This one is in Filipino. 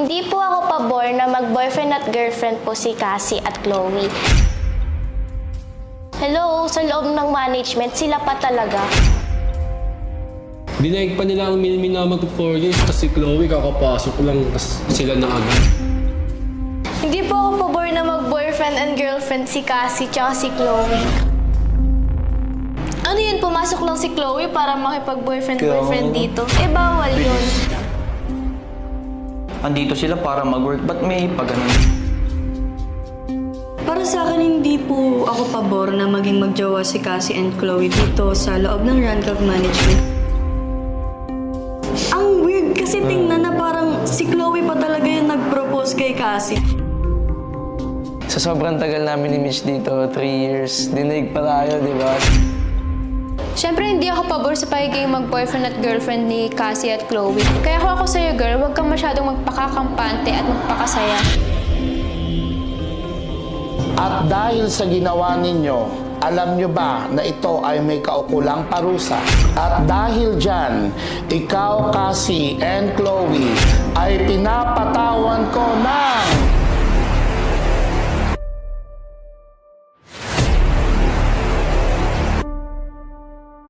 Hindi po ako pabor na mag-boyfriend at girlfriend po si Cassie at Chloe. Hello, sa loob ng management, sila pa talaga. Dinaig pa nila ang minimina mag-4 years kasi Chloe kakapasok lang sila na agad. Hindi po ako pabor na mag-boyfriend and girlfriend si Cassie tsaka si Chloe. Ano yun, pumasok lang si Chloe para makipag-boyfriend-boyfriend dito? Eh, bawal yun. Andito sila para mag-work, ba't may pag-ganon? Para sa akin, hindi po ako pabor na maging magjowa si Cassie and Chloe dito sa loob ng Rancov Management. Ang weird kasi tingnan na parang si Chloe pa talaga yung nag-propose kay Cassie. Sa sobrang tagal namin ni Mitch dito, 3 years, dinig pa tayo, di ba? Siyempre, hindi ako pabor sa pagiging mag-boyfriend at girlfriend ni Cassie at Chloe. Kaya kung ako sa'yo, girl, huwag kang masyadong magpakakampante at magpakasaya. At dahil sa ginawa ninyo, alam nyo ba na ito ay may kaukulang parusa? At dahil dyan, ikaw, Cassie and Chloe, ay pinapatawan ko ng